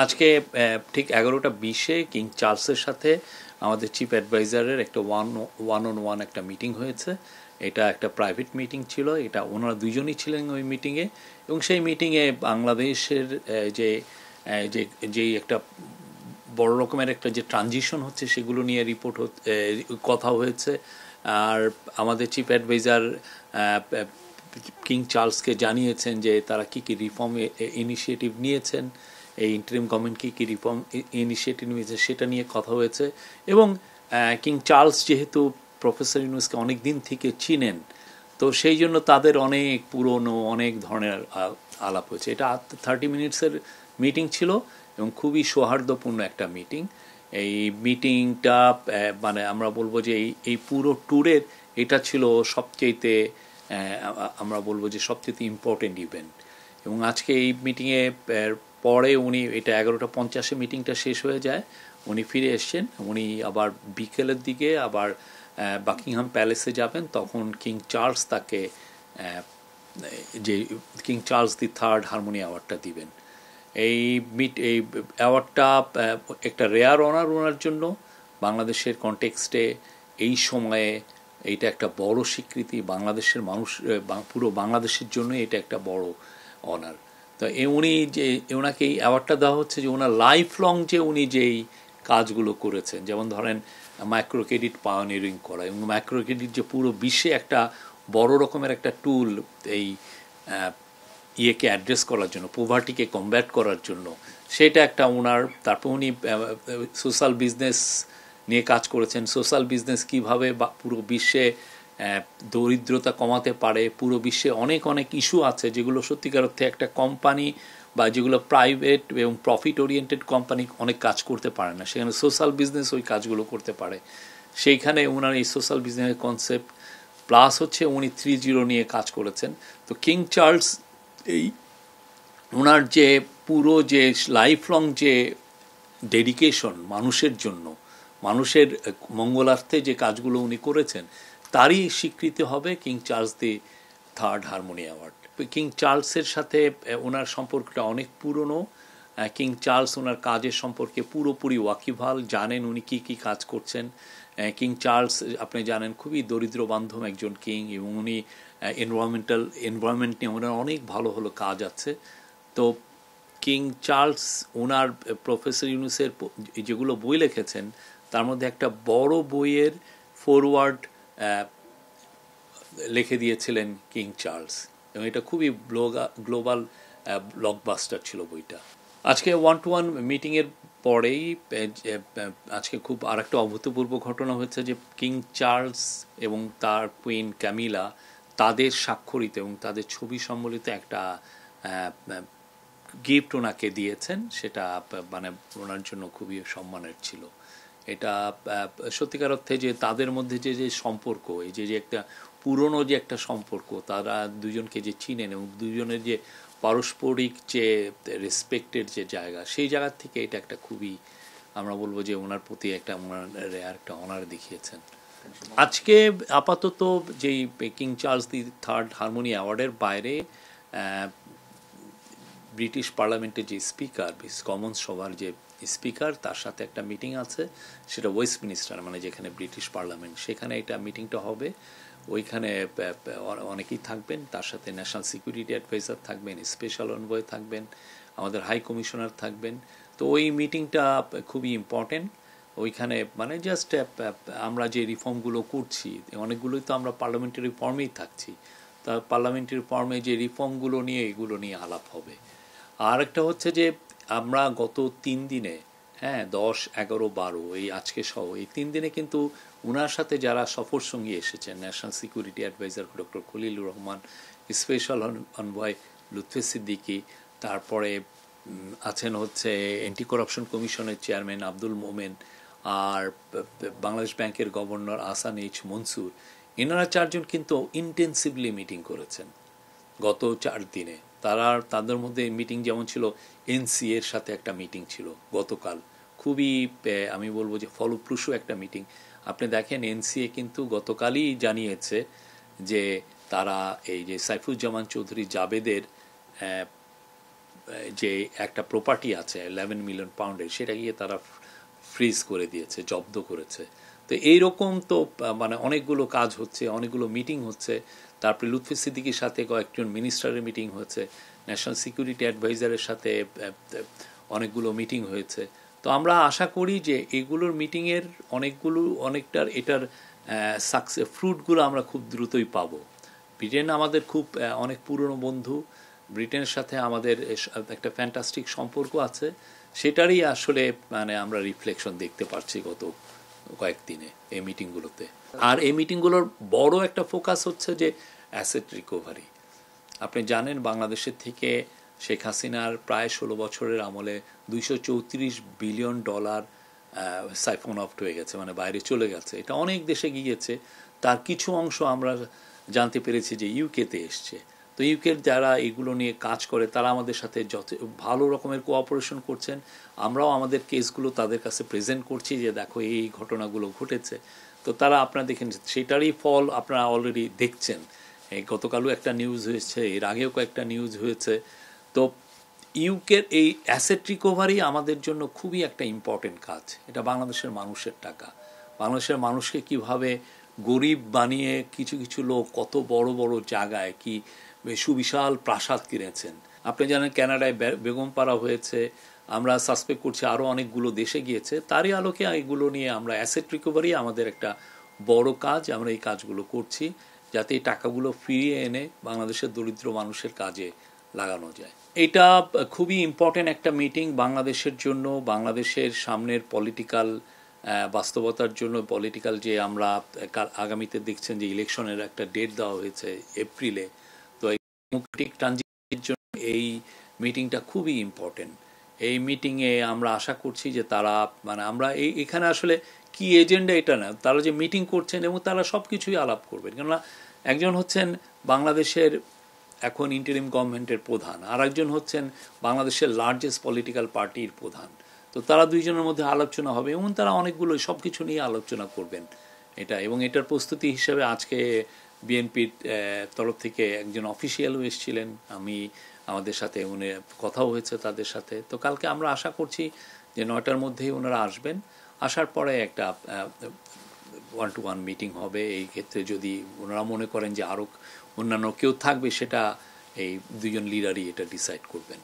আজকে ঠিক 11টা 20-এ কিং চার্লসের সাথে আমাদের চিফ অ্যাডভাইজারের একটা ওয়ান অন ওয়ান একটা মিটিং হয়েছে। এটা একটা প্রাইভেট মিটিং ছিল, এটা ওনারা দুজনই ছিলেন ওই মিটিংয়ে। এবং সেই মিটিংয়ে বাংলাদেশের যে যে যেই একটা বড় রকমের একটা যে ট্রানজিশন হচ্ছে সেগুলো নিয়ে কথা হয়েছে। আর আমাদের চিফ অ্যাডভাইজার কিং চার্লসকে জানিয়েছেন যে তারা কী কী রিফর্ম ইনিশিয়েটিভ নিয়েছেন, এই ইন্টারিম গভর্নমেন্ট কী কী রিফর্ম ইনিশিয়েটিভ নিয়েছে সেটা নিয়ে কথা হয়েছে। এবং কিং চার্লস যেহেতু প্রফেসর ইউনুসকে অনেক দিন থেকে চিনেন, তো সেই জন্য তাদের অনেক পুরনো অনেক ধরনের আলাপ হয়েছে। এটা 30 মিনিটসের মিটিং ছিল এবং খুবই সৌহার্দ্যপূর্ণ একটা মিটিং। এই মিটিংটা মানে আমরা বলবো যে এই পুরো ট্যুরের এটা ছিল সবচেয়েতে আমরা বলবো যে সবচেয়ে ইম্পর্টেন্ট ইভেন্ট। এবং আজকে এই মিটিংয়ে পরে উনি, এটা 11টা 50-এ মিটিংটা শেষ হয়ে যায়, উনি ফিরে এসছেন। উনি আবার বিকেলের দিকে আবার বাকিংহাম প্যালেসে যাবেন, তখন কিং চার্লস তাকে যে কিং চার্লস III হারমোনি অ্যাওয়ার্ডটা দিবেন। এই অ্যাওয়ার্ডটা একটা রেয়ার অনার ওনার জন্য। বাংলাদেশের কনটেক্সটে এই সময়ে এইটা একটা বড় স্বীকৃতি, বাংলাদেশের মানুষ পুরো বাংলাদেশের জন্য এটা একটা বড় অনার। তো উনি যে ওনাকে এই অ্যাওয়ার্ডটা দেওয়া হচ্ছে যে ওনার লাইফ লং যে উনি যেই কাজগুলো করেছেন, যেমন ধরেন মাইক্রো ক্রেডিট পায়োনিয়ারিং করা, এবং মাইক্রো ক্রেডিট যে পুরো বিশ্বে একটা বড় রকমের একটা টুল এই ইয়েকে অ্যাড্রেস করার জন্য, পোভার্টিকে কমব্যাট করার জন্য, সেটা একটা ওনার। তারপর উনি সোশ্যাল বিজনেস নিয়ে কাজ করেছেন, সোশ্যাল বিজনেস কীভাবে পুরো বিশ্বে দরিদ্রতা কমাতে পারে। পুরো বিশ্বে অনেক অনেক ইস্যু আছে যেগুলো সত্যিকার অর্থে একটা কোম্পানি বা যেগুলো প্রাইভেট এবং প্রফিট ওরিয়েন্টেড কোম্পানি অনেক কাজ করতে পারে না, সেখানে সোশ্যাল বিজনেস ওই কাজগুলো করতে পারে। সেইখানে ওনার এই সোশ্যাল বিজনেসের কনসেপ্ট প্লাস হচ্ছে উনি 3.0 নিয়ে কাজ করেছেন। তো কিং চার্লস এই ওনার যে পুরো যে লাইফ লং যে ডেডিকেশন মানুষের জন্য, মানুষের মঙ্গলার্থে যে কাজগুলো উনি করেছেন, তারই স্বীকৃতি হবে king Charles III harmony award. কিং চার্লসের সাথে ওনার সম্পর্কটা অনেক পুরনো। কিং চার্লস ওনার কাজের সম্পর্কে পুরোপুরি ওয়াকিবহাল, জানেন উনি কী কী কাজ করছেন। কিং চার্লস আপনি জানেন খুবই দরিদ্র বান্ধব একজন কিং, এবং উনি এনভায়রনমেন্ট নিয়ে ওনার অনেক ভালো ভালো কাজ আছে। তো কিং চার্লস ওনার প্রফেসর ইউনুসের যেগুলো বই লিখেছেন তার মধ্যে একটা বড় বইয়ের ফরওয়ার্ড লিখে দিয়েছিলেন কিং চার্লস, এবং এটা খুবই গ্লোবাল ব্লকবাস্টার ছিল বইটা। আজকে 1-to-1 মিটিংয়ের পরেই আজকে খুব আর একটা অভূতপূর্ব ঘটনা হয়েছে যে কিং চার্লস এবং তার কুইন ক্যামিলা তাদের স্বাক্ষরিত এবং তাদের ছবি সম্বলিত একটা গিফট ওনাকে দিয়েছেন। সেটা মানে ওনার জন্য খুবই সম্মানের ছিল। এটা সত্যিকার অর্থে যে তাদের মধ্যে যে যে সম্পর্ক, এই যে একটা পুরনো যে একটা সম্পর্ক, তারা দুজনকে যে চিনেন এবং দুজনের যে পারস্পরিক যে রেসপেক্টের যে জায়গা, সেই জায়গার থেকে এটা একটা খুবই আমরা বলবো যে ওনার প্রতি একটা ওনার একটা অনার দেখিয়েছেন। আজকে আপাতত যেই কিং চার্লস III হারমোনি অ্যাওয়ার্ডের বাইরে ব্রিটিশ পার্লামেন্টের যে স্পিকার, কমন্স সভার যে স্পিকার, তার সাথে একটা মিটিং আছে, সেটা ওয়েস্টমিনিস্টার মানে যেখানে ব্রিটিশ পার্লামেন্ট, সেখানে এটা মিটিংটা হবে। ওইখানে অনেকেই থাকবেন, তার সাথে ন্যাশনাল সিকিউরিটি অ্যাডভাইজার থাকবেন, স্পেশাল এনভয় থাকবেন, আমাদের হাই কমিশনার থাকবেন। তো ওই মিটিংটা খুবই ইম্পর্টেন্ট। ওইখানে মানে জাস্ট আমরা যে রিফর্মগুলো করছি, অনেকগুলোই তো আমরা পার্লামেন্টারি ফর্মেই থাকছি, তা পার্লামেন্টারি ফর্মে যে রিফর্মগুলো নিয়ে এগুলো নিয়ে আলাপ হবে। আর একটা হচ্ছে যে আমরা গত 3 দিনে 10, 11, 12 এই আজকে সহ এই 3 দিনে কিন্তু ওনার সাথে যারা সফর সঙ্গী এসেছেন, national security adviser doctor Khalilur Rahman, special envoy Lutfe Siddiqui, তারপরে আছেন হচ্ছে অ্যান্টি করাপশন কমিশনের চেয়ারম্যান আব্দুল মোমেন, আর বাংলাদেশ ব্যাংকের গভর্নর আহসান এইচ মনসুর, এনারা 4 জন কিন্তু ইন্টেন্সিভলি মিটিং করেছেন গত 4 দিনে। তাদের মধ্যে মিটিং যেমন ছিল, এনসিএর সাথে একটা মিটিং ছিল গতকাল, খুবই আমি বলবো যে ফলপ্রসূ একটা মিটিং। আপনি দেখেন এনসিএ কিন্তু গতকালই জানিয়েছে যে তারা এই যে সাইফুজ্জামান চৌধুরী জাবেদের যে একটা প্রপার্টি আছে 11 মিলিয়ন পাউন্ডের, সেটা গিয়ে তারা ফ্রিজ করে দিয়েছে, জব্দ করেছে। তো এইরকম তো মানে অনেকগুলো কাজ হচ্ছে, অনেকগুলো মিটিং হচ্ছে। তারপরে লুৎফি সিদ্দিকীর সাথে কয়েকজন মিনিস্টারের মিটিং হয়েছে, ন্যাশনাল সিকিউরিটি অ্যাডভাইজারের সাথে অনেকগুলো মিটিং হয়েছে। তো আমরা আশা করি যে এগুলোর মিটিংয়ের অনেকটার এটার সাকসেস ফ্রুটগুলো আমরা খুব দ্রুতই পাবো। ব্রিটেন আমাদের খুব অনেক পুরনো বন্ধু, ব্রিটেনের সাথে আমাদের একটা ফ্যান্টাস্টিক সম্পর্ক আছে, সেটারই আসলে মানে আমরা রিফ্লেকশন দেখতে পাচ্ছি গত কয়েকদিনে এই মিটিংগুলোতে। আর এই মিটিংগুলোর বড় একটা ফোকাস হচ্ছে যে অ্যাসেট রিকভারি। আপনি জানেন বাংলাদেশের থেকে শেখ হাসিনার প্রায় 16 বছরের আমলে $234 বিলিয়ন সাইফন অফ হয়ে গেছে, মানে বাইরে চলে গেছে। এটা অনেক দেশে গিয়েছে, তার কিছু অংশ আমরা জানতে পেরেছি যে ইউকেতে এসছে। তো ইউকের যারা এগুলো নিয়ে কাজ করে তারা আমাদের সাথে যত ভালো রকমের কোঅপারেশন করছেন। আমরাও আমাদের কেসগুলো তাদের কাছে প্রেজেন্ট করছি যে দেখো এই ঘটনাগুলো ঘটেছে। তো তারা আপনারা দেখেন সেটারই ফল আপনারা অলরেডি দেখছেন। গতকালও একটা নিউজ হয়েছে, এর আগেও কয়েকটা নিউজ হয়েছে। তো ইউকের এই অ্যাসেট রিকভারি আমাদের জন্য খুবই একটা ইম্পর্টেন্ট কাজ। এটা বাংলাদেশের মানুষের টাকা, বাংলাদেশের মানুষকে কিভাবে গরিব বানিয়ে কিছু কিছু লোক কত বড় বড় জায়গায় কি সুবিশাল প্রাসাদ কিনেছেন। আপনি জানেন কানাডায় বেগমপাড়া হয়েছে, আমরা সাসপেক্ট করছি আরও অনেকগুলো দেশে গিয়েছে। তারই আলোকে এগুলো নিয়ে আমরা অ্যাসেট রিকভারি আমাদের একটা বড় কাজ, আমরা এই কাজগুলো করছি যাতে এই টাকাগুলো ফিরিয়ে এনে বাংলাদেশের দরিদ্র মানুষের কাজে লাগানো যায়। এটা খুবই ইম্পর্টেন্ট একটা মিটিং বাংলাদেশের জন্য, বাংলাদেশের সামনের পলিটিক্যাল বাস্তবতার জন্য। পলিটিক্যাল যে আমরা আগামীতে দেখছেন যে ইলেকশনের একটা ডেট দেওয়া হয়েছে এপ্রিলে, তো এই ডেমোক্রেটিক ট্রানজিশনের জন্য এই মিটিংটা খুবই ইম্পর্টেন্ট। এই মিটিংয়ে আমরা আশা করছি যে তারা মানে আমরা এখানে আসলে কি এজেন্ডা এটা না, তারা যে মিটিং করছেন এবং তারা সব কিছুই আলাপ করবেন। কেননা একজন হচ্ছেন বাংলাদেশের এখন ইন্টারিম গভর্নমেন্টের প্রধান, আর একজন হচ্ছেন বাংলাদেশের লার্জেস্ট পলিটিক্যাল পার্টির প্রধান। তো তারা দুইজনের মধ্যে আলোচনা হবে এবং তারা অনেকগুলো সব কিছু নিয়ে আলোচনা করবেন এটা। এবং এটার প্রস্তুতি হিসেবে আজকে বিএনপির তরফ থেকে একজন অফিসিয়ালও এসেছিলেন, আমাদের সাথে উনি কথাও হয়েছে তাদের সাথে। তো কালকে আমরা আশা করছি যে 9টার মধ্যেই ওনারা আসবেন। আসার পরে একটা 1-to-1 মিটিং হবে। এই ক্ষেত্রে যদি ওনারা মনে করেন যে আরও অন্যান্য কেউ থাকবে, সেটা এই দুজন লিডারই এটা ডিসাইড করবেন।